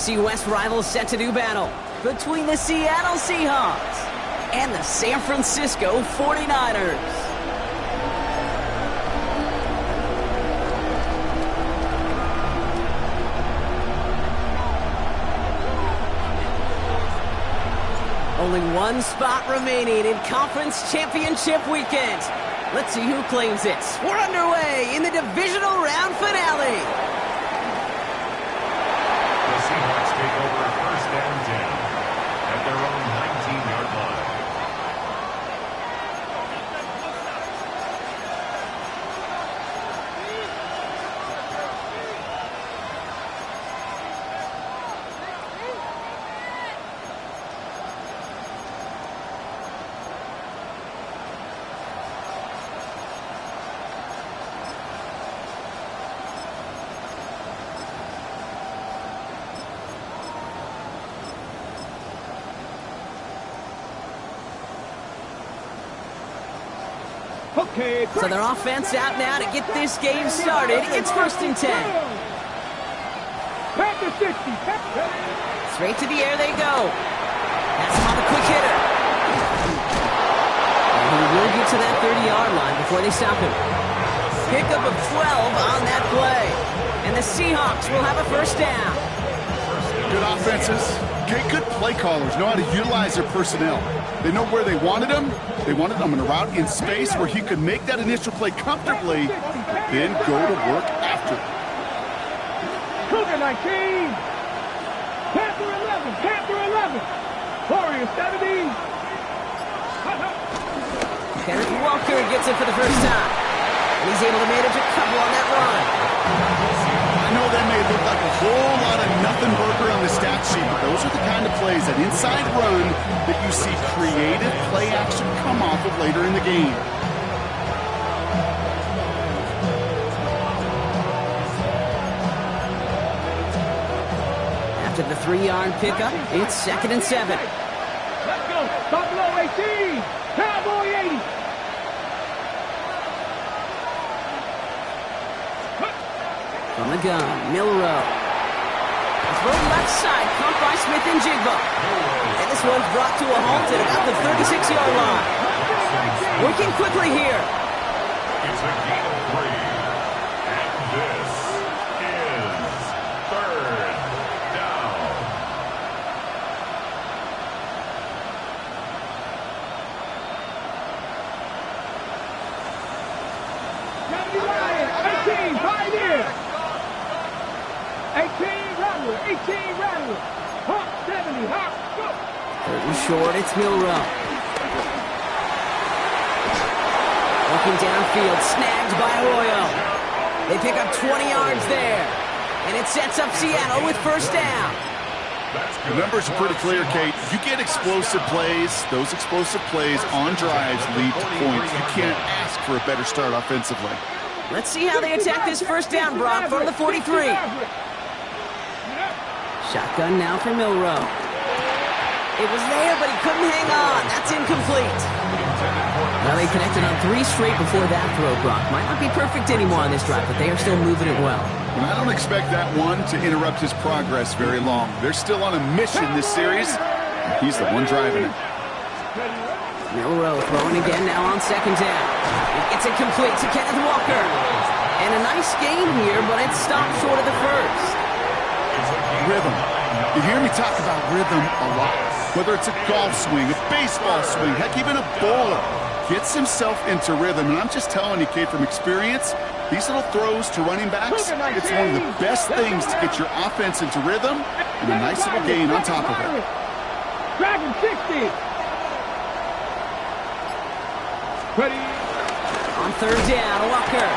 NFC West rivals set to do battle between the Seattle Seahawks and the San Francisco 49ers. Only one spot remaining in Conference Championship Weekend. Let's see who claims it. We're underway in the divisional round finale. The Seahawks take over first and 10 at their own 19-yard line. So their offense out now to get this game started. It's first and 10. Straight to the air they go. That's him on the quick hitter. And he will get to that 30-yard line before they stop him. Pickup of 12 on that play. And the Seahawks will have a first down. Good offenses. Good play callers know how to utilize their personnel. They know where they wanted them. They wanted them in a route in space where he could make that initial play comfortably, then go to work after. Cougar 19. Panther 11. Panther 11. Warrior 70. Kenneth Walker gets it for the first time. And he's able to manage a couple on that run. I know that may look like a whole lot of nothing burger on the stat sheet, but those are the kind of plays, that inside run, that you see creative play action come off of later in the game. After the 3-yard pickup, it's second and 7. Let's go. Buffalo 18. Cowboy 80. From the gun, Milrow. Throw left side, caught by Smith and Jigba. And this one's brought to a halt at about the 36-yard line. Working quickly here. It's a gain of 3. And this is third down. Johnny Ryan, 18, Pioneer. 18, Rattler, 18, Rattler. Hawk, 70, Hawk, go. Third and short, it's Milrow. Looking downfield, snagged by Arroyo. They pick up 20 yards there. And it sets up Seattle with first down. The numbers are pretty clear, Kate. You get explosive plays. Those explosive plays on drives lead to points. You can't ask for a better start offensively. Let's see how they attack this first down, Brock, from the 43. Shotgun now for Milrow. It was there, but he couldn't hang on. That's incomplete. Well, they connected on 3 straight before that throw, Brock. Might not be perfect anymore on this drive, but they are still moving it well. And I don't expect that one to interrupt his progress very long. They're still on a mission this series. He's the one driving it. Milrow throwing again now on second down. It gets it complete to Kenneth Walker. And a nice gain here, but it's stopped short of the first. Rhythm. You hear me talk about rhythm a lot. Whether it's a golf swing, a baseball swing, heck, even a bowler gets himself into rhythm. And I'm just telling you, Kate, from experience, these little throws to running backs, it's one of the best things to get your offense into rhythm and a nice little gain on top of it. Dragon 60. Ready. On third down, Walker.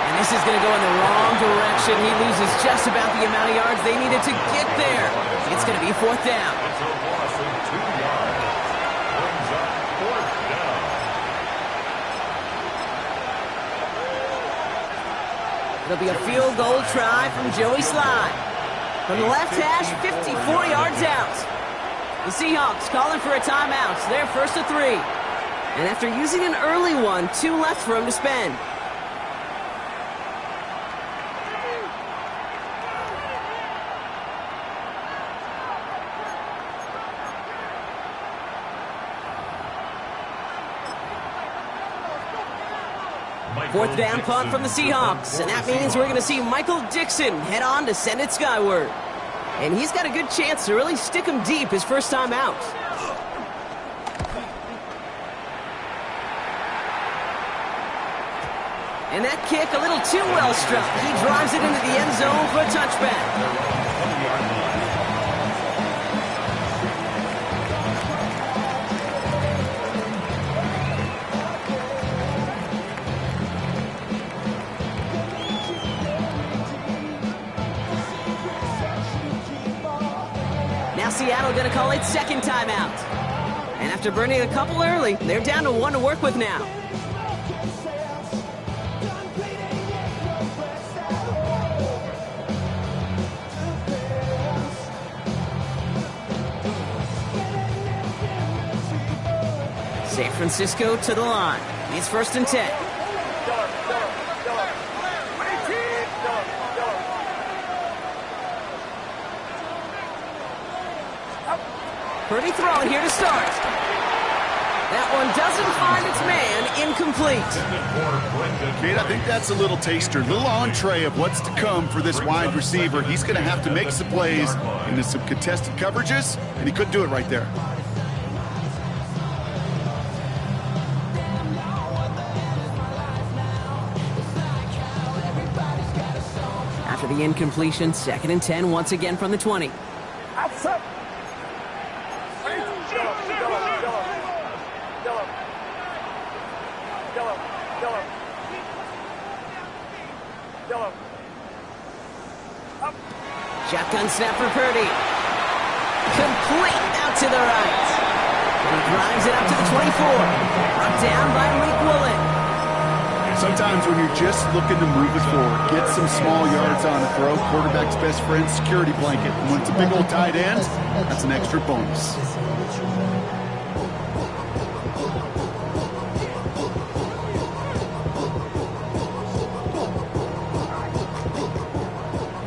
And this is going to go in the wrong direction. He loses just about the amount of yards they needed to get there. It's going to be fourth down. It's a loss of 2 yards. Brings up fourth down. It'll be a field goal try from Joey Slye. From the left hash, 54 yards out. The Seahawks calling for a timeout. They're first to 3. And after using an early one, 2 left for him to spend. Fourth down punt from the Seahawks, and that means we're going to see Michael Dixon head on to send it skyward. And he's got a good chance to really stick him deep his first time out. And that kick a little too well struck. He drives it into the end zone for a touchback. Now Seattle going to call it second timeout. And after burning a couple early, they're down to one to work with now. San Francisco to the line. It's 1st and 10. Purdy throwing here to start. That one doesn't find its man, incomplete. Kate, I think that's a little taster, a little entree of what's to come for this wide receiver. He's going to have to make some plays into some contested coverages, and he couldn't do it right there. After the incompletion, 2nd and 10 once again from the 20. Outside. Shotgun snap for Purdy. Complete out to the right. He drives it up to the 24. Brought down by Malik Woolen. Sometimes when you're just looking to move it forward, get some small yards on a throw, quarterback's best friend, security blanket. And when it's a big old tight end, that's an extra bonus.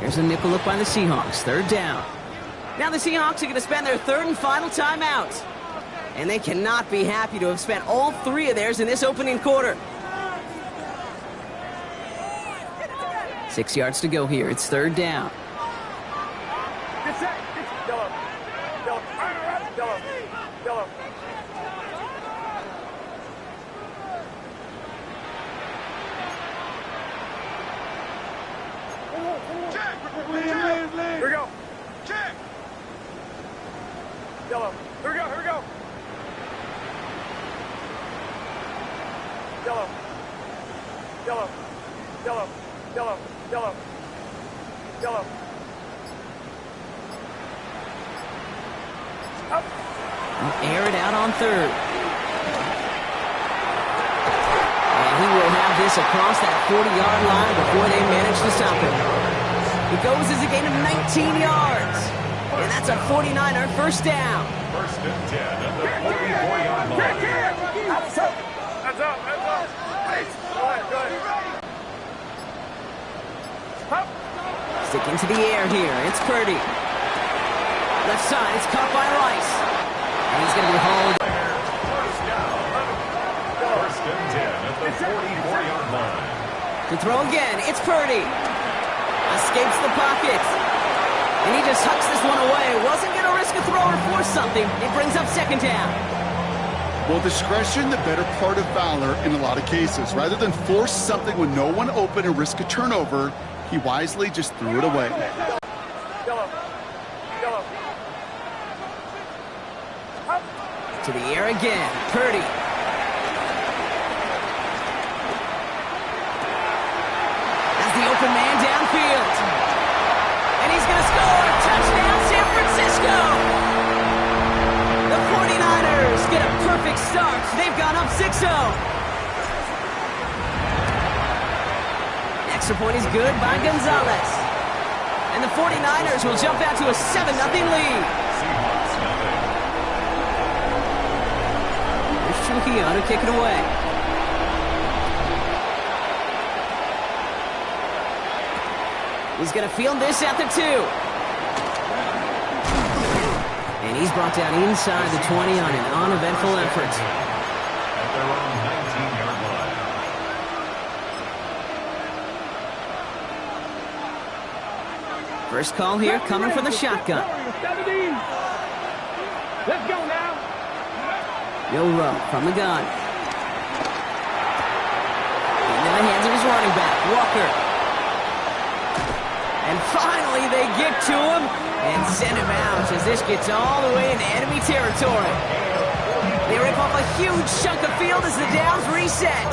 Here's a nickel look by the Seahawks. 3rd down. Now the Seahawks are going to spend their 3rd and final timeout. And they cannot be happy to have spent all 3 of theirs in this opening quarter. 6 yards to go here. It's 3rd down. Here we go. Check. Yellow. Here we go. Here we go. Yellow. Yellow. Yellow. Yellow. Yellow. Yellow. Up. Air it out on 3rd. And he will have this across that 40-yard line before they manage to stop him. It goes as a gain of 19 yards. And that's a 49er first down. 1st and 10 at the 44-yard line. Hands up. Hands up. Good. Sticking to the air here. It's Purdy. Left side. It's caught by Rice. And he's going to be hauled. First down. 1st and 10 at the 44-yard line. To throw again. It's Purdy. Escapes the pocket. And he just hucks this one away. Wasn't going to risk a throw or force something. It brings up 2nd down. Well, discretion, the better part of valor in a lot of cases. Rather than force something with no one open and risk a turnover, he wisely just threw it away. Yellow. Yellow. To the air again. Purdy. That's the open man downfield. And he's going to score. Touchdown, San Francisco. The 49ers get a perfect start. They've gone up 6-0. Extra point is good by Gonzalez. And the 49ers will jump out to a 7-0 lead. Seahawks nothing. Here's Trujillo to kick it away. He's going to field this at the 2. And he's brought down inside the 20 on an uneventful effort. At their own 19-yard line. First call here coming from the shotgun. Let's go now. He'll roll from the gun. Into the hands of his running back, Walker. And finally they get to him and send him out as this gets all the way into enemy territory. They rip off a huge chunk of field as the downs reset.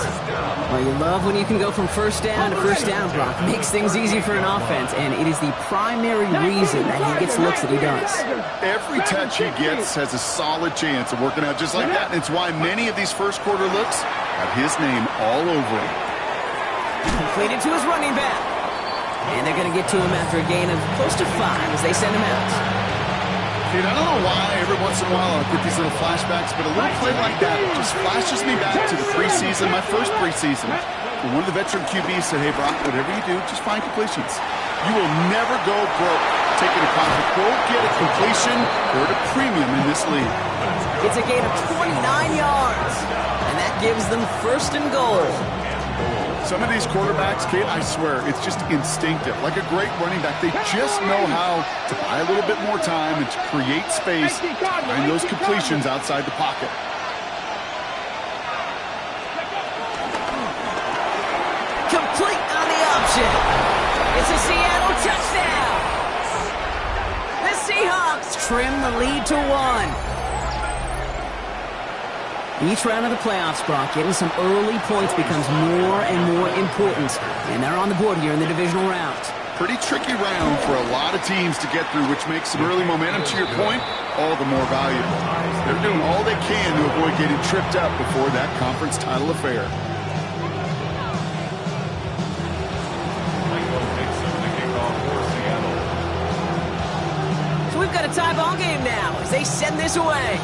Well, you love when you can go from first down to first down, Brock. Makes things easy for an offense, and it is the primary reason that he gets looks that he does. Every touch he gets has a solid chance of working out just like that, and it's why many of these first quarter looks have his name all over them. Completed to his running back. And they're going to get to him after a gain of close to 5 as they send him out. Dude, I don't know why every once in a while I'll get these little flashbacks, but a little play like that just flashes me back to the preseason, my first preseason. And one of the veteran QBs said, hey, Brock, whatever you do, just find completions. You will never go broke taking a conflict. Go get a completion. They're at a premium in this league. It's a gain of 29 yards, and that gives them first and goal. Some of these quarterbacks, Kate, I swear, it's just instinctive. Like a great running back, they just know how to buy a little bit more time and to create space to find those completions outside the pocket. Complete on the option. It's a Seattle touchdown. The Seahawks trim the lead to 1. Each round of the playoffs, Brock, getting some early points becomes more and more important. And they're on the board here in the divisional round. Pretty tricky round for a lot of teams to get through, which makes some early momentum, to your point, all the more valuable. They're doing all they can to avoid getting tripped up before that conference title affair. So we've got a tie ball game now as they send this away.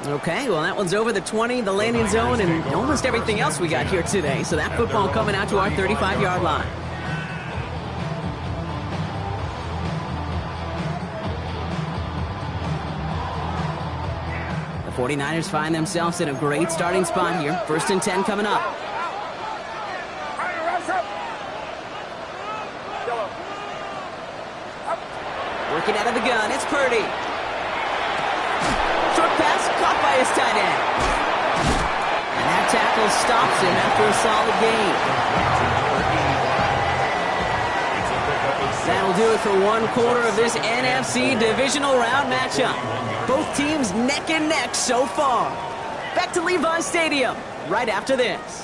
Okay, well, that one's over the 20, the landing zone, and almost everything else we got here today. So that football coming out to our 35-yard line. The 49ers find themselves in a great starting spot here. 1st and 10 coming up. Working out of the gun, it's Purdy. Short pass caught by his tight end. And that tackle stops him after a solid gain. That'll do it for one quarter of this NFC divisional round matchup. Both teams neck and neck so far. Back to Levi's Stadium right after this.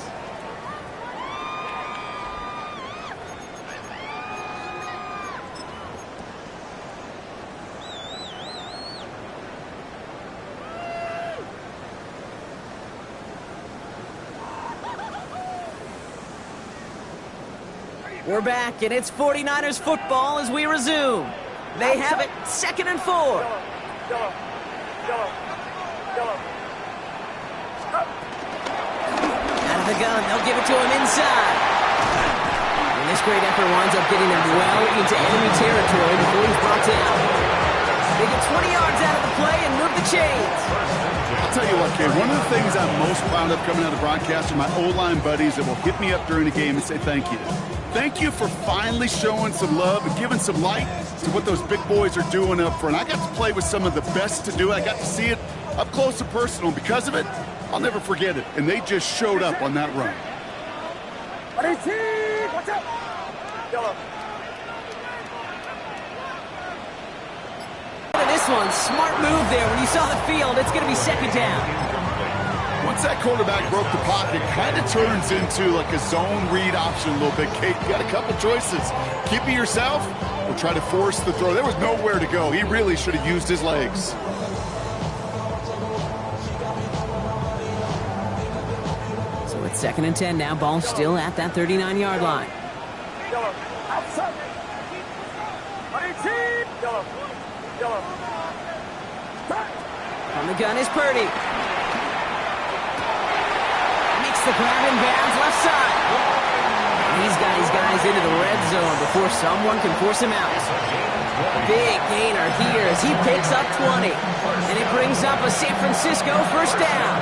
We're back, and it's 49ers football as we resume. They have it, 2nd and 4. Out of the gun, they'll give it to him inside. And this great effort winds up getting them well into enemy territory before he's brought down. They get 20 yards out of the play and move the chains. I'll tell you what, Kate, one of the things I'm most proud of coming out of the broadcast are my O-line buddies that will hit me up during the game and say thank you. Thank you for finally showing some love and giving some light to what those big boys are doing up front. I got to play with some of the best to do it. I got to see it up close and personal. Because of it, I'll never forget it. And they just showed up on that run. What's up? This one, smart move there. When you saw the field, it's going to be 2nd down. Once that quarterback broke the pocket, it kind of turns into like a zone read option a little bit. Kate, you got a couple choices. Keep it yourself or try to force the throw. There was nowhere to go. He really should have used his legs. So it's 2nd and 10 now. Ball still at that 39-yard line. From the gun is Purdy. Makes the grab in bounds left side. He's got his guys into the red zone before someone can force him out. Big gainer here as he picks up 20. And it brings up a San Francisco first down.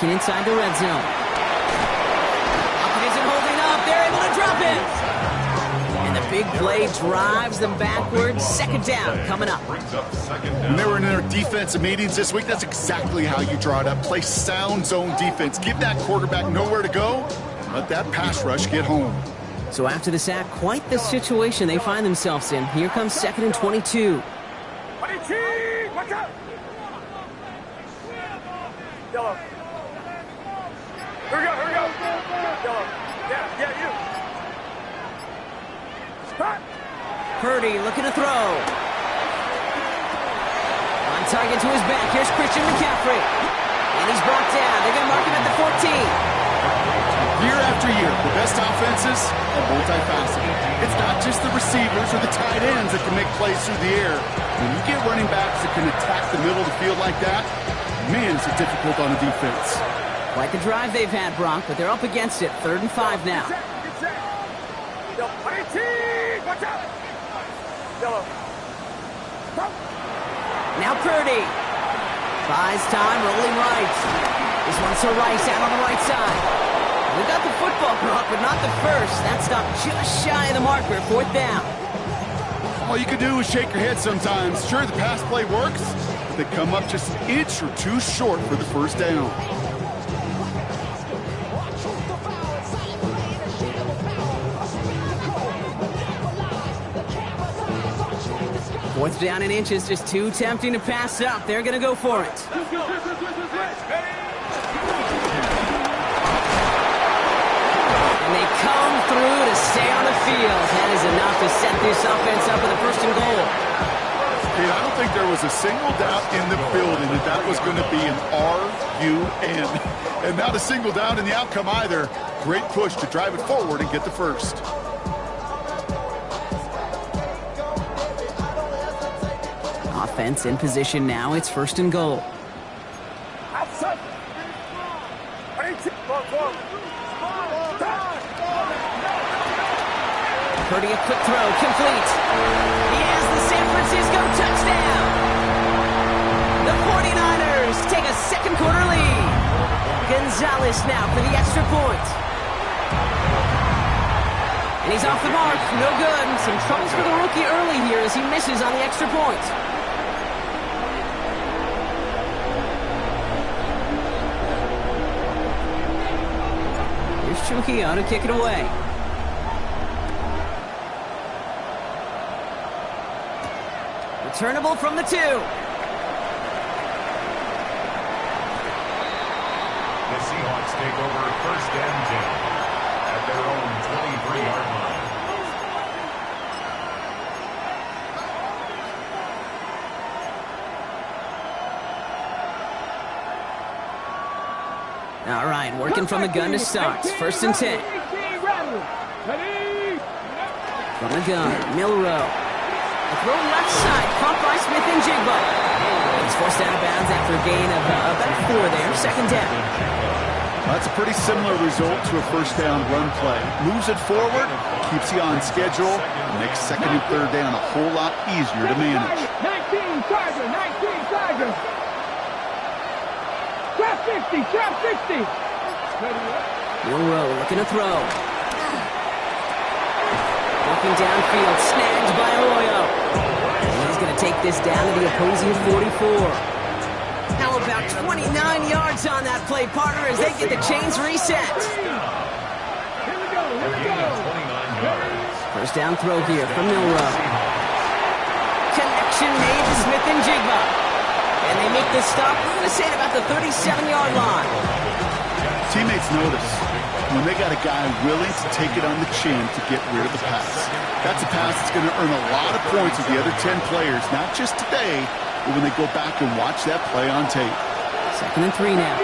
Working inside the red zone. Pocket isn't holding up. They're able to drop it. And the big play drives them backwards. Second down coming up. When they were in their defensive meetings this week, that's exactly how you draw it up. Play sound zone defense. Give that quarterback nowhere to go. Let that pass rush get home. So after the sack, quite the situation they find themselves in. Here comes 2nd and 22. Watch out! Yellow. Here we go. Yellow. Yeah, you. Spot. Purdy looking to throw. On target to his back. Here's Christian McCaffrey. And he's brought down. They're going to mark him at the 14. Year after year, the best offenses are multifaceted. It's not just the receivers or the tight ends that can make plays through the air. When you get running backs that can attack the middle of the field like that, man, is it difficult on a defense. Quite the drive they've had, Brock, but they're up against it. 3rd and 5 now. Watch out! Yellow. Now Purdy. Buys time, rolling right. This one's to Rice out on the right side. We got the football, Brock, but not the first. That stopped just shy of the marker. 4th down. All you can do is shake your head sometimes. Sure, the pass play works, but they come up just an inch or two short for the first down. Fourth down in inches, just too tempting to pass up. They're going to go for it. And they come through to stay on the field. That is enough to set this offense up with a 1st and goal. Hey, I don't think there was a single doubt in the building that that was going to be an R-U-N. And not a single doubt in the outcome either. Great push to drive it forward and get the first. Offense in position now. It's 1st and goal. Purdy, a quick throw, complete. He has the San Francisco touchdown. The 49ers take a second quarter lead. Gonzalez now for the extra point. And he's off the mark, no good. Some troubles for the rookie early here as he misses on the extra point. Here's Trujillo to kick it away. Returnable from the 2. The Seahawks take over 1st and 10 at their own 23-yard line. All right, working from the gun to start. 1st and 10. From the gun, Milrow. A throw left side, caught by Smith and Jigba. He's forced out of bounds after a gain of about 4 there. 2nd down. That's a pretty similar result to a 1st down run play. Moves it forward, keeps you on schedule, and makes 2nd and 3rd down a whole lot easier to manage. 19 Tiger. Trap 60. Milrow looking to throw. Walking downfield, snagged by Arroyo. And he's going to take this down to the opposing 44. How about 29 yards on that play, partner, as they get the chains reset. Here we go. 1st down throw here from Milrow. Connection made to Smith and Jigba. And they make this stop, I'm going to say, at about the 37-yard line. Teammates notice when they got a guy willing to take it on the chin to get rid of the pass. That's a pass that's going to earn a lot of points with the other 10 players, not just today, but when they go back and watch that play on tape. 2nd and 3 now.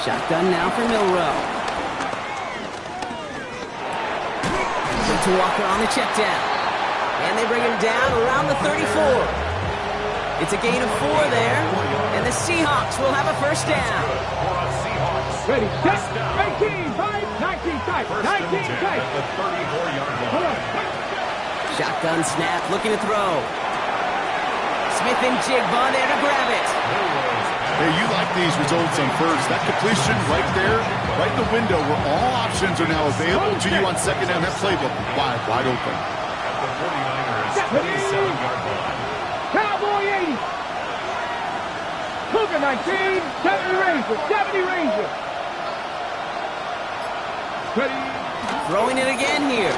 Shotgun now for Milrow. To Walker on the check down. And they bring him down around the 34. It's a gain of 4 there. And the Seahawks will have a 1st down. Ready, set, 19 tight. The 34-yard line. Shotgun snap, looking to throw. Smith and Jigba there to grab it. Hey, you like these results on first. That completion right there, right in the window where all options are now available to you on second down. That playbook wide open. At the 49ers 27-yard line. Cowboy 80. Cougar 19. 70 Rangers. 70 Rangers. Ready. Throwing it again here.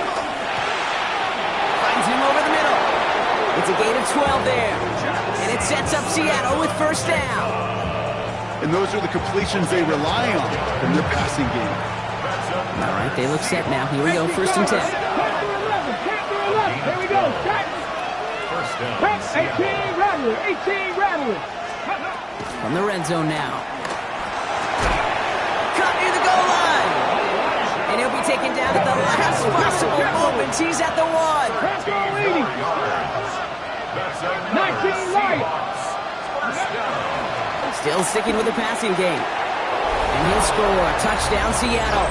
Finds him over the middle. It's a gain of 12 there. And it sets up Seattle with first down. And those are the completions they rely on in their passing game. All right, they look set now. Here we go, first and 10. Count to 11. Count to 11. Here we go. Cut. First down. 18 Rattler. 18 Rattler. From the red zone now. Cut near the goal line. And he'll be taken down at the last possible moment. He's at the 1. Let's go 80. 19 Lions. Still sticking with the passing game. And he'll score. Touchdown, Seattle.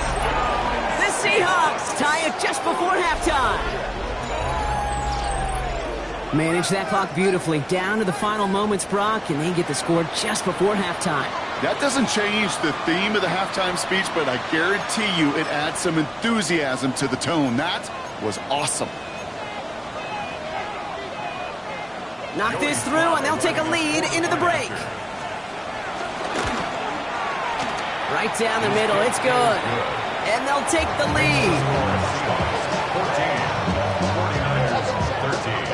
The Seahawks tie it just before halftime. Manage that clock beautifully. Down to the final moments, Brock, and they get the score just before halftime. That doesn't change the theme of the halftime speech, but I guarantee you it adds some enthusiasm to the tone. That was awesome. Knock this through, and they'll take a lead into the break. Right down the middle, it's good. And they'll take the lead. 49ers 13.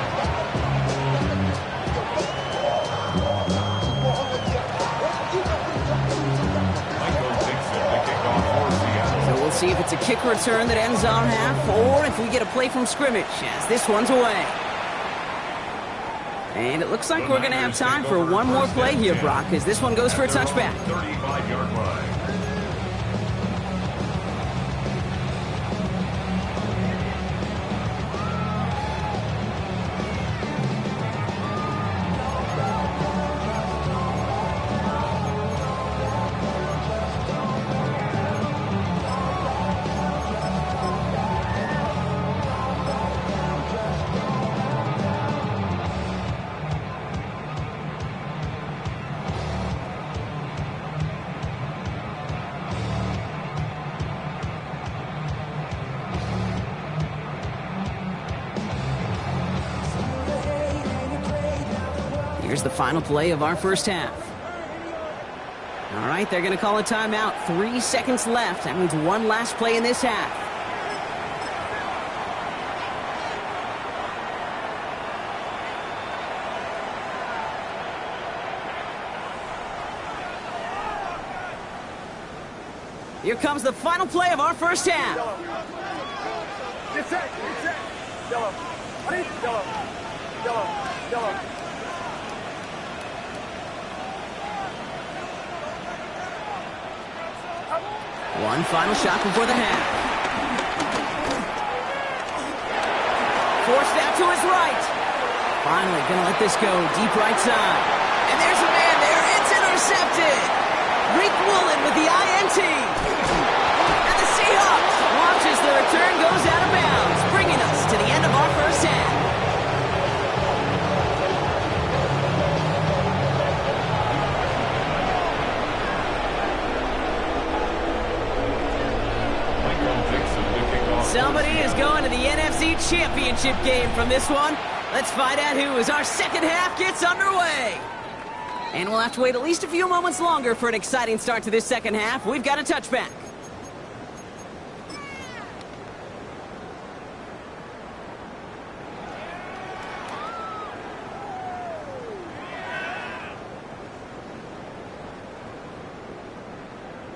So we'll see if it's a kick return that ends our half, or if we get a play from scrimmage, as this one's away. And it looks like we're going to have time for one more play here, Brock, as this one goes for a touchback. 35-yard line. Here's the final play of our first half. All right, they're going to call a timeout. 3 seconds left. That means one last play in this half. Here comes the final play of our first half. Get set. Yellow. Yellow. One final shot before the half. Forced out to his right. Finally going to let this go deep right side. And there's a man there. It's intercepted. Reek Woolen with the INT. And the Seahawks watch as the return goes out of bounds, bringing us to the end of our first half. Somebody is going to the NFC Championship game from this one. Let's find out who, as our second half gets underway. And we'll have to wait at least a few moments longer for an exciting start to this second half. We've got a touchback.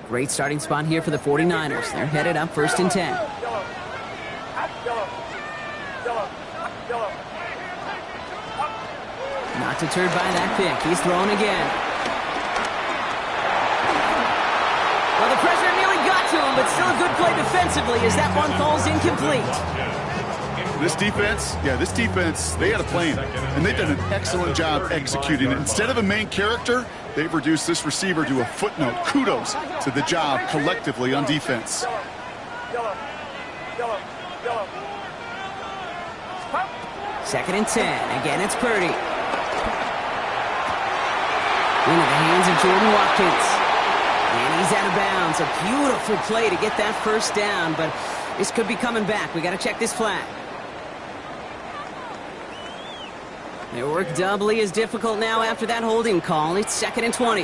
Great starting spot here for the 49ers. They're headed up first and 10. Not deterred by that pick. He's throwing again. Well, the pressure nearly got to him, but still a good play defensively as that one falls incomplete. This defense, they had a plan, and they've done an excellent job executing it. Instead of a main character, they've reduced this receiver to a footnote. Kudos to the job collectively on defense. Second and 10. Again, it's Purdy. Into the hands of Jordan Watkins. And he's out of bounds. A beautiful play to get that first down, but this could be coming back. We got to check this flag. Their work doubly is difficult now after that holding call. It's 2nd and 20.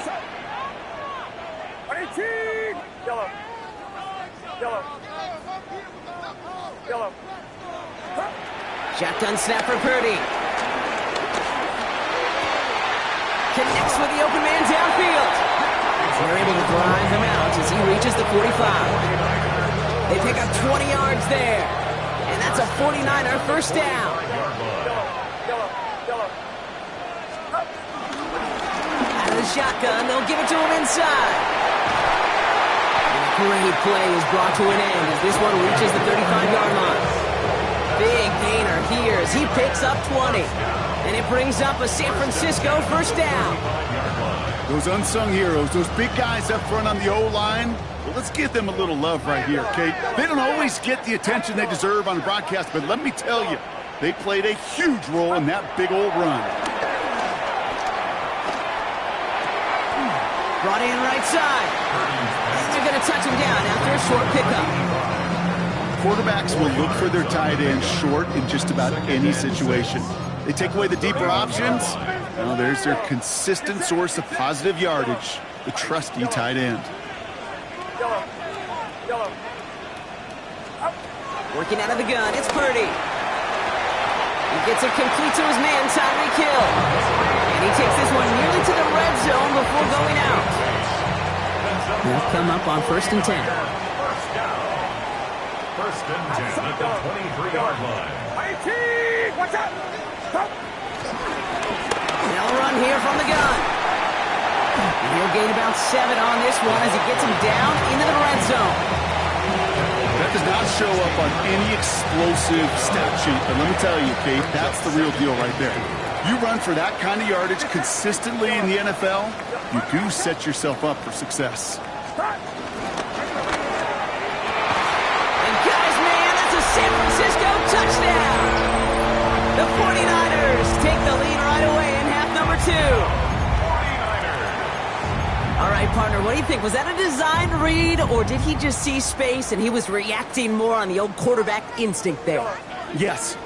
Yellow. Yellow. Yellow. Shotgun snap for Purdy. Connects with the open man downfield. They're able to drive him out as he reaches the 45. They pick up 20 yards there. And that's a 49er first down. Out of the shotgun, they'll give it to him inside. And a great play is brought to an end as this one reaches the 35-yard line. Big gainer here as he picks up 20. And it brings up a San Francisco first down. Those unsung heroes, those big guys up front on the O-line, well, let's give them a little love right here, Kate. They don't always get the attention they deserve on the broadcast, but let me tell you, they played a huge role in that big old run. Brought in right side. And they're going to touch him down after a short pickup. Quarterbacks will look for their tight end short in just about any situation. They take away the deeper options. Well, there's their consistent source of positive yardage, the trusty tight end. Working out of the gun, it's Purdy. He gets it complete to his man, Tyreek Hill. And he takes this one nearly to the red zone before going out. They'll come up on 1st and 10. First and 10 at the 23-yard line. What's up? They'll run here from the gun. And he'll gain about 7 on this one as he gets him down into the red zone. That does not show up on any explosive stat sheet, but let me tell you, Kate, that's the real deal right there. You run for that kind of yardage consistently in the NFL, you do set yourself up for success. And guys, man, that's a San Francisco touchdown. The 49ers take the lead right away in half number 2. 49ers. All right, partner, what do you think? Was that a design read, or did he just see space and he was reacting more on the old quarterback instinct there? Yes.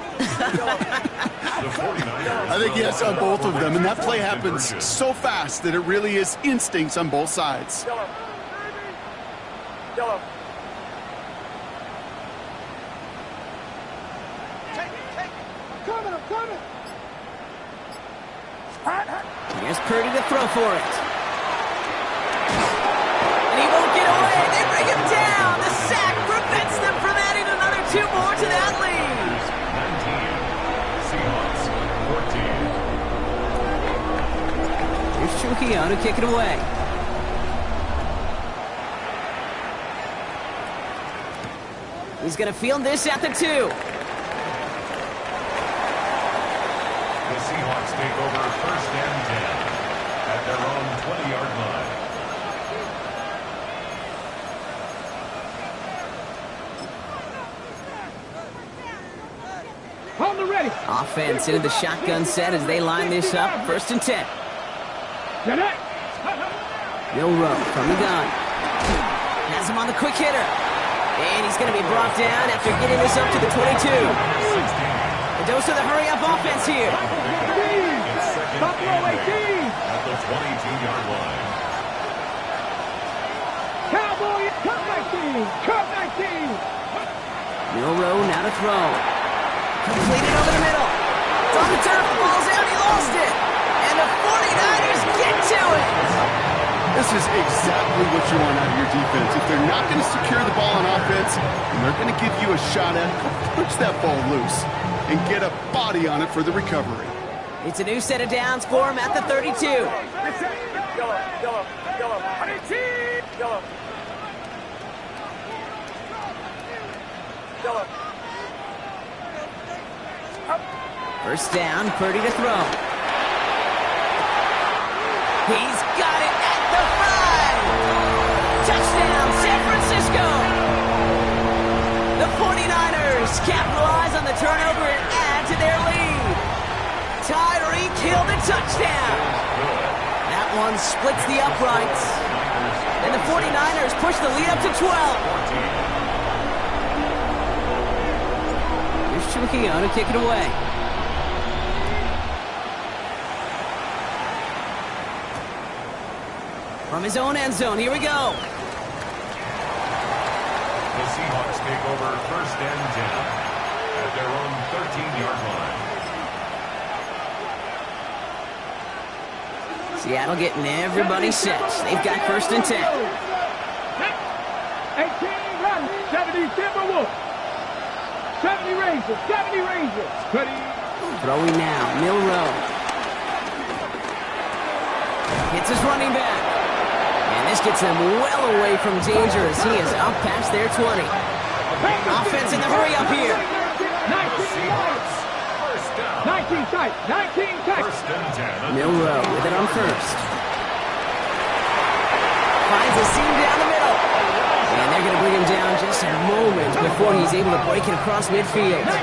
I think yes on both of them, and that play happens so fast that it really is instincts on both sides. Here's Purdy to throw for it. And he won't get away. They bring him down. The sack prevents them from adding another 2 more to that lead. 19, Seahawks 14. Here's Trujillo to kick it away. He's going to field this at the 2. The Seahawks take over first and 10 at their own 20-yard line. Hold the ready. Offense into the shotgun set as they line this up. 1st and 10. Milrow from the gun. Has him on the quick hitter. And he's going to be brought down after getting this up to the 22. A dose of the hurry-up offense here. Stop row 18. At the 22-yard line. Cowboy, cut 19. Cut 19. Milrow now to throw. Completed over the middle. It's on the turf. The ball's out. He lost it. And the 49ers get to it. This is exactly what you want out of your defense. If they're not going to secure the ball on offense, and they're going to give you a shot at, punch that ball loose and get a body on it for the recovery. It's a new set of downs for him at the 32. First down, Purdy to throw. He's got it at the 5. Touchdown, San Francisco. The 49ers capitalize on the turnover and add to their lead. Tyreek Hill the touchdown. That one splits the uprights. And the 49ers push the lead up to 12. Here's Trujillo to kick it away. From his own end zone, here we go. The Seahawks take over first and 10 at their own 13-yard line. Seattle getting everybody set. They've got first and 10. 18 run, 70 Timberwolves. 70 Rangers, 70 Rangers. Throwing now, Milrow. Hits his running back. And this gets them well away from danger as he is up past their 20. Offense in the hurry up here. 19 tight, 19 tight. First and 10. Milrow with it on first. Finds a seam down the middle. And they're going to bring him down just a moment before he's able to break it across midfield. 19,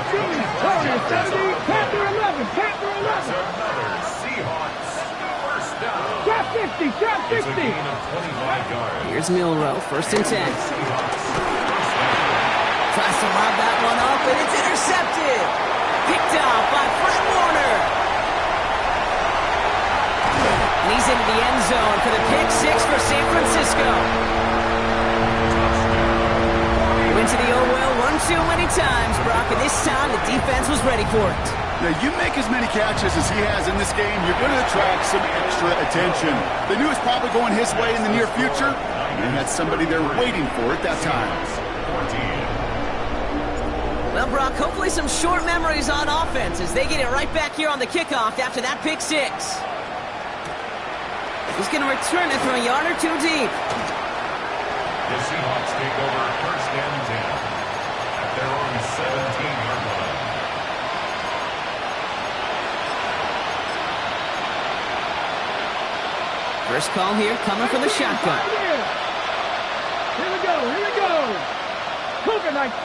70, Panther 11, Panther 11. Another Seahawks first down. Drop 50, drop It's a 50. gain of 25 yards. Here's Milrow, first and 10. Seahawks first down. Tries to lob that one up, and it's intercepted. Picked off by Fred Warner. And he's into the end zone for the pick six for San Francisco. Went to the oh well one too many times, Brock, and this time the defense was ready for it. Now, you make as many catches as he has in this game, you're going to attract some extra attention. They knew it was probably going his way in the near future, and they had somebody there waiting for it that time. 14. Well, Brock, hopefully some short memories on offense as they get it right back here on the kickoff after that pick six. He's going to return it from a yard or two deep. The Seahawks take over first and 10 at their own 17-yard line. First call here coming from the shotgun. Here we go, here we go. Cougar 19.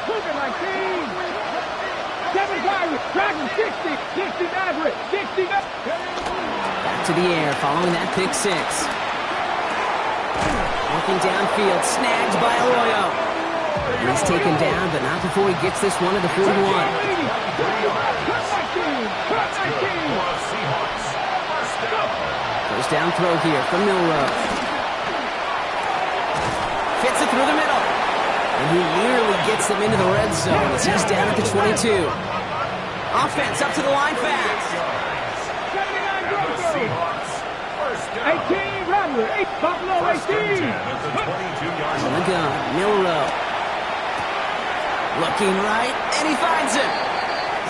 7 Pirates, Dragon 60 Maverick, 60 Back to the air following that pick six. Working downfield, snagged by Arroyo. And he's taken down, but not before he gets this one to the 41. Seahawks first down. First down throw here from Milrow. Fits it through the middle. And he nearly gets them into the red zone as he's down at the 22. Offense up to the line fast. 79 18 Rattler, 8 Buffalo 18. At the 22-yard On the line. gun, Milrow. Looking right, and he finds him.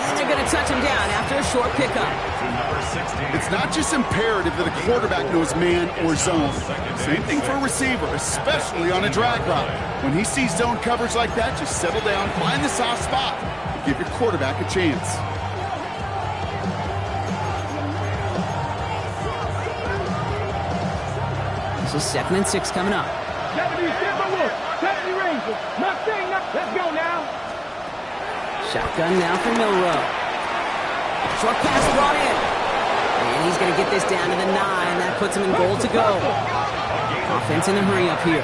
And they're going to touch him down after a short pickup. To number 16. It's not just imperative that a quarterback knows man or zone. Same thing for a receiver, especially on a drag route. When he sees zone coverage like that, just settle down, find the soft spot, and give your quarterback a chance. This is 2nd and 6 coming up. 70 Timberwolves, 70 Rangers. Nothing, let's go now. Shotgun now for Milrow. Short pass brought in. And he's going to get this down to the 9. That puts him in goal to go. Offense in a hurry up here.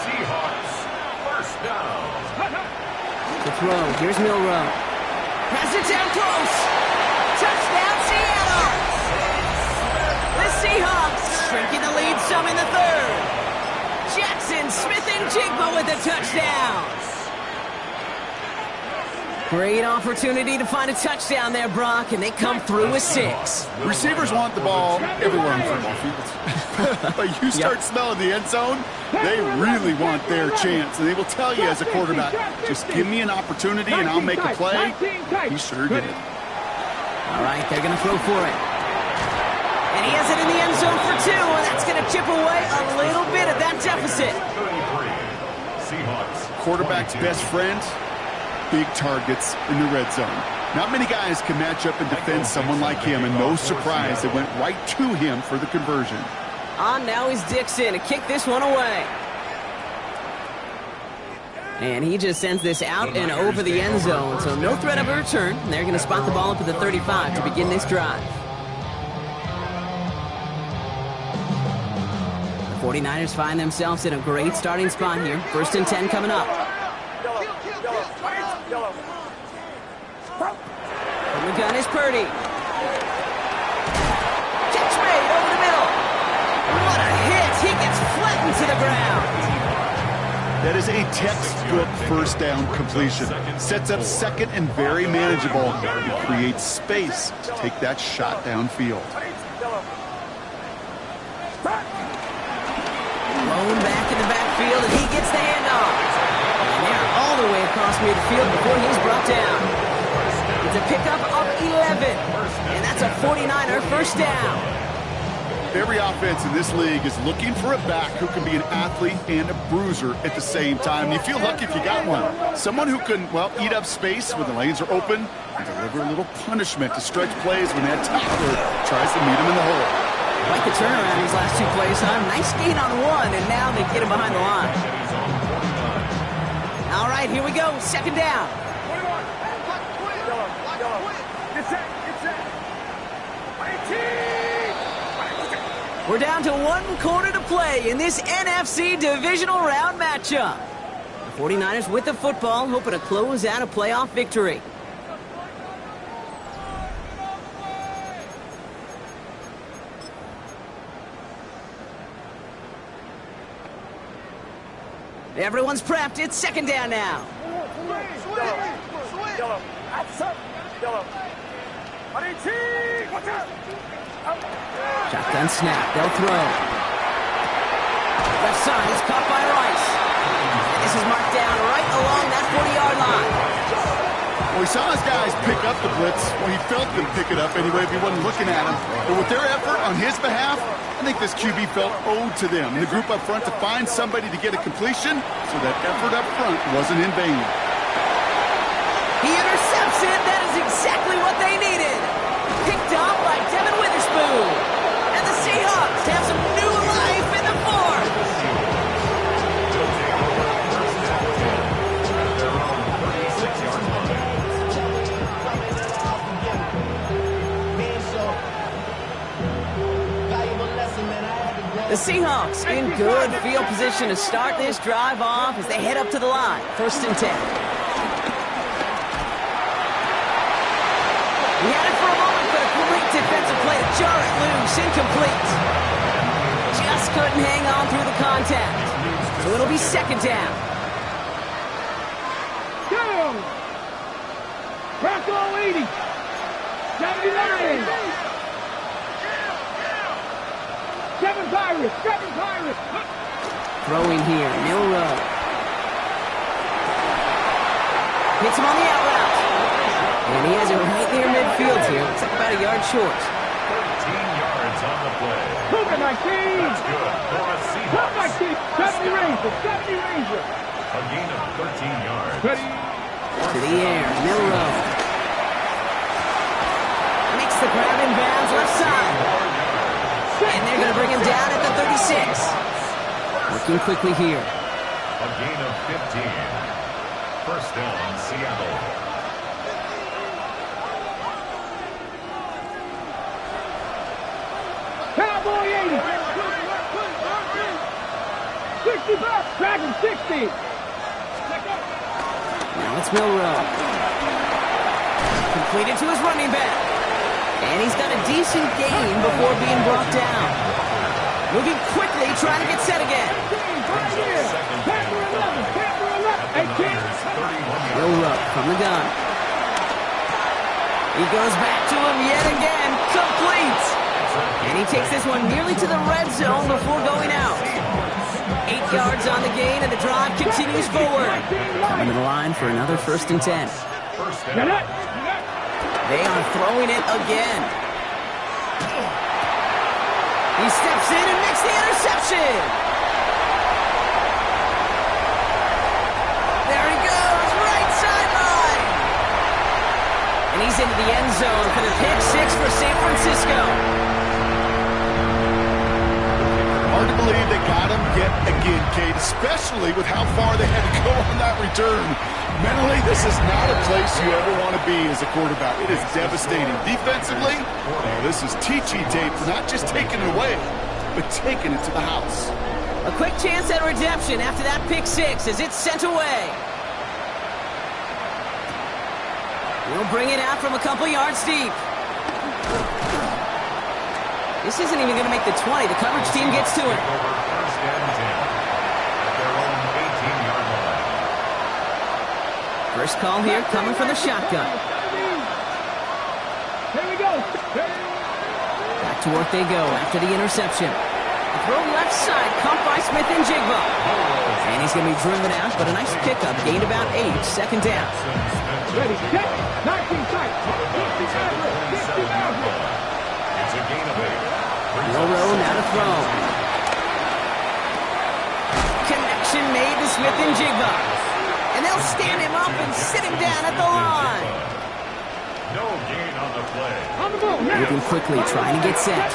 Seahawks first down. To throw. Here's Milrow. Pass it down close. Touchdown, Seattle. The Seahawks shrinking the lead some in the third. Jackson Smith and Jigba with the touchdown. Great opportunity to find a touchdown there, Brock, and they come through with 6. Receivers want the ball everywhere on football fields. But you start smelling the end zone, they really want their chance. And they will tell you as a quarterback, just give me an opportunity and I'll make a play. He sure did. All right, they're going to throw for it. And he has it in the end zone for 2, and that's going to chip away a little bit of that deficit. 33. Seahawks. Quarterback's best friend, big targets in the red zone. Not many guys can match up and defend someone like him, and no surprise, they went right to him for the conversion. On now is Dixon to kick this one away. And he just sends this out and over the end zone, so no threat of a return. They're going to spot the ball up at the 35 to begin this drive. 49ers find themselves in a great starting spot here. 1st and 10 coming up. From the gun is Purdy. Catch made over the middle. What a hit. He gets flattened to the ground. That is a textbook first down completion. Sets up second and very manageable. It creates space to take that shot downfield. Blown back in the backfield, and he gets the handoff. And they're all the way across midfield before he's brought down. It's a pickup of 11, and that's a 49er first down. Every offense in this league is looking for a back who can be an athlete and a bruiser at the same time. You feel lucky if you got one. Someone who can, well, eat up space when the lanes are open and deliver a little punishment to stretch plays when that tackler tries to meet him in the hole. Like the turnaround these last 2 plays, huh? Nice gain on one, and now they get him behind the line. All right, here we go. 2nd down. We're down to 1 quarter to play in this NFC divisional round matchup. The 49ers with the football, hoping to close out a playoff victory. Everyone's prepped. It's 2nd down now. Shotgun snap. They'll throw. Left side is caught by Rice. And this is marked down right along that 40-yard line. Well, he saw his guys pick up the blitz. Well, he felt them pick it up anyway if he wasn't looking at him. But with their effort on his behalf, I think this QB felt owed to them. And the group up front to find somebody to get a completion so that effort up front wasn't in vain. He intercepts it. That is exactly what they needed. Picked off by Devin Witherspoon. And the Seahawks have some new life in the 4th. The Seahawks in good field position to start this drive off as they head up to the line. 1st and 10. He had it for a moment, but a great defensive play to jar it loose. Incomplete. Just couldn't hang on through the contact. So it'll be 2nd down. Go! Bronco 80. 79. 7 Pirates. 7 Pirates. Throwing here. Milrow. Hits him on the out route. And he has it right near midfield here. Looks like about a yard short. 13 yards on the play. Look at my team. That's good for a Seahawks. Look at my team. 70 Ranger. 70 Ranger. A gain of 13 yards. Ready. To the air. Milrow. Makes the grab in bounds left side. And they're going to bring him down at the 36. Working quickly here. A gain of 15. 1st down, Seattle. Cowboy 80. 65. Dragon 60. Now it's Milrow. Completed to his running back. And he's got a decent gain before being brought down. Moving quickly, trying to get set again. Milrow from the gun. He goes back to him yet again. Complete. And he takes this one nearly to the red zone before going out. 8 yards on the gain, and the drive continues forward. Coming to the line for another 1st and 10. They are throwing it again. He steps in and makes the interception. There he goes, right sideline. And he's into the end zone for the pick 6 for San Francisco. Hard to believe they got him yet again, Kate, especially with how far they had to go on that return. Mentally, this is not a place you ever want to be as a quarterback. It is devastating. Defensively, well, this is teaching tape for not just taking it away, but taking it to the house. chance at redemption after that pick six as it's sent away. He'll bring it out from a couple yards deep. This isn't even going to make the 20. The coverage team gets to it. First and 10 at their own 18-yard line. First call here coming from the shotgun. Here we go. Back to work they go after the interception. The throw left side, caught by Smith and Jigba. And he's going to be driven out, but a nice pickup. Gained about 8, second down. Ready, set, 19 sight. 27-yard line. It's a gain of 8. Row now to throw. Connection made to Smith and Jigba. And they'll stand him up and sit him down at the line. No gain on the play. On the ball, now. Moving quickly, trying to get set.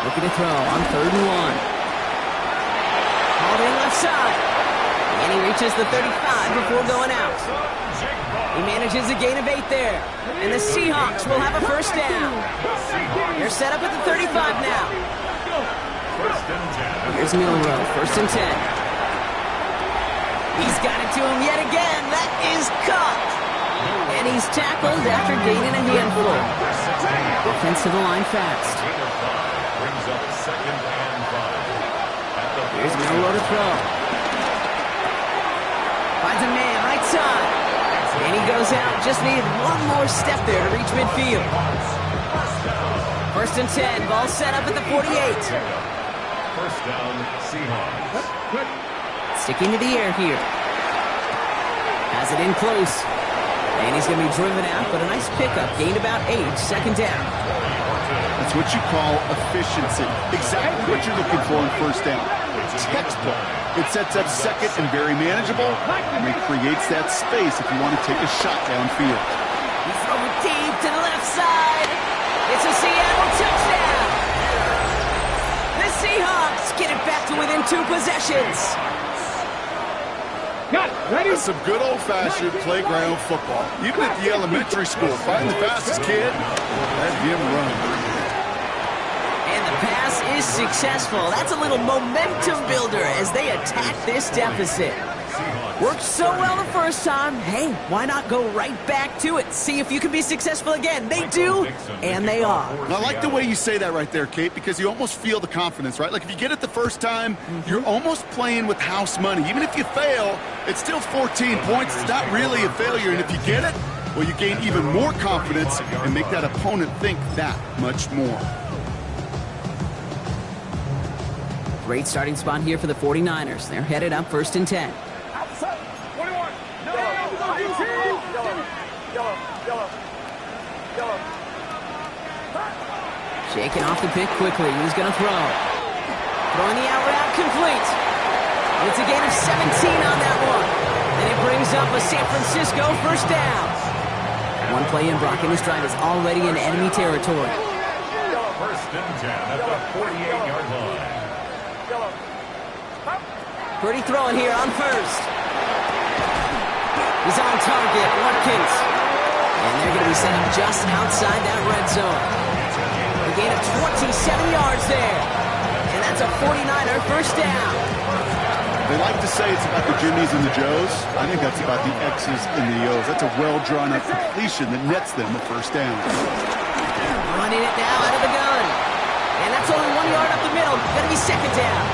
Looking to throw on 3rd and 1. Hauled in left side. And he reaches the 35 before going out. He manages a gain of 8 there. And the Seahawks will have a first down. They're set up at the 35 now. First and 10. Here's Milrow, first and 10. He's got it to him yet again. That is caught. And he's tackled after gaining a handful. Defense to the line fast. Brings up 2nd and 5. Here's Milrow to throw. Finds a man right side. And he goes out. Just needed one more step there to reach midfield. First and 10. Ball set up at the 48. First down, Seahawks. Sticking to the air here. Has it in close. And he's going to be driven out, but a nice pickup. Gained about 8, second down. That's what you call efficiency. Exactly what you're looking for in first down. Textbook. It sets up second and very manageable, and it creates that space if you want to take a shot downfield. He's throwing deep to the left side. It's a Seattle touchdown. The Seahawks get it back to within 2 possessions. Got it. Ready? That's some good old-fashioned playground football. Even at the elementary school, find the fastest kid, let him run. And the pass is successful. That's a little momentum builder as they attack this deficit. Worked so well the first time. Hey, why not go right back to it? See if you can be successful again. They do, and they are. And I like the way you say that right there, Kate, because you almost feel the confidence, right? Like if you get it the first time, you're almost playing with house money. Even if you fail, it's still 14 points. It's not really a failure. And if you get it, well, you gain even more confidence and make that opponent think that much more. Great starting spot here for the 49ers. They're headed up first and 10. Shaking off the pick quickly. He's going to throw. Throwing the out route complete. It's a gain of 17 on that one. And it brings up a San Francisco first down. One play in, Brock, and his drive is already in enemy territory. First and 10 at the 48-yard line. Pretty throwing here on first. He's on target, Watkins. And they're going to be set up just outside that red zone. A gain of 27 yards there. And that's a 49er first down. They like to say it's about the Jimmies and the Joes. I think that's about the X's and the O's. That's a well-drawn-up completion that nets them a first down. Running it now out of the gun. And that's only 1 yard up the middle. Going to be second down.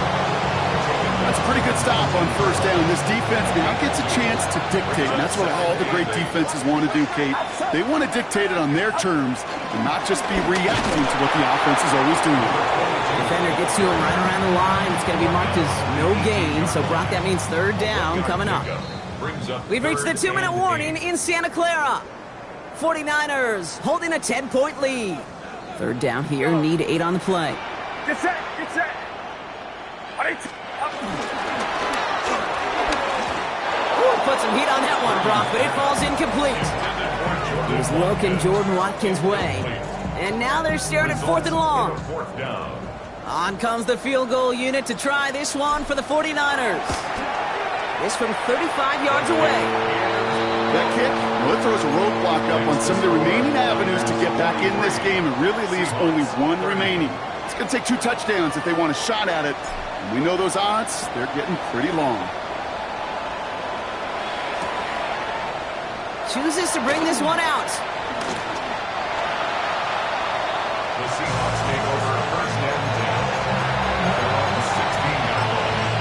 That's a pretty good stop on first down. This defense now gets a chance to dictate, and that's what all the great defenses want to do, Kate. They want to dictate it on their terms and not just be reacting to what the offense is always doing. Defender gets to him right around the line. It's going to be marked as no gain. So, Brock, that means third down coming up. We've reached the 2-minute warning in Santa Clara. 49ers holding a 10-point lead. Third down here, need 8 on the play. Get set, get set. Put some heat on that one, Brock, but it falls incomplete. He's looking Jordan Watkins' way. And now they're staring at 4th and long. On comes the field goal unit to try this one for the 49ers. This from 35 yards away. That kick Well, it throws a roadblock up on some of the remaining avenues to get back in this game and really leaves only one remaining. It's going to take 2 touchdowns if they want a shot at it. And we know those odds, they're getting pretty long. Chooses to bring this one out. The Seahawks take over first and 10 at their own 16-yard line.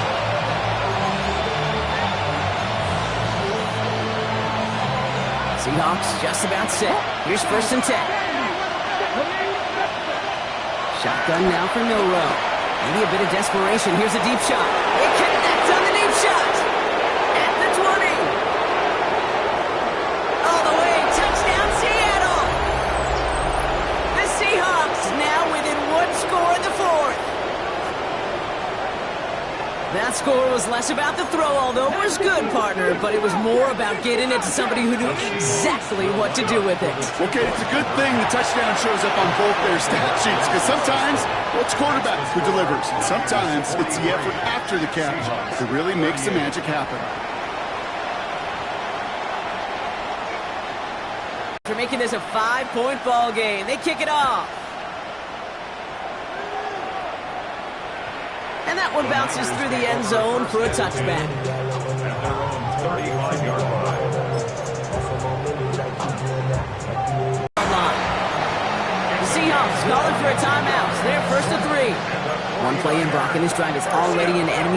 Seahawks just about set. Here's first and 10. Shotgun now for Milrow. Maybe a bit of desperation. Here's a deep shot. It connects on the deep shot. At the 20. All the way. Touchdown, Seattle. The Seahawks now within 1 score in the 4th. That score was less about the throw, although it was good, partner, but it was more about getting it to somebody who knew exactly what to do with it. Okay, it's a good thing the touchdown shows up on both their stat sheets, because sometimes, well, it's quarterback who delivers. And sometimes it's the effort after the catch that really makes the magic happen. After making this a 5-point ball game, they kick it off. And that one bounces through the end zone for a touchback. At their own 35-yard line. The Seahawks calling for a timeout. They're first and 3. One play in, Brock, and his drive is already an enemy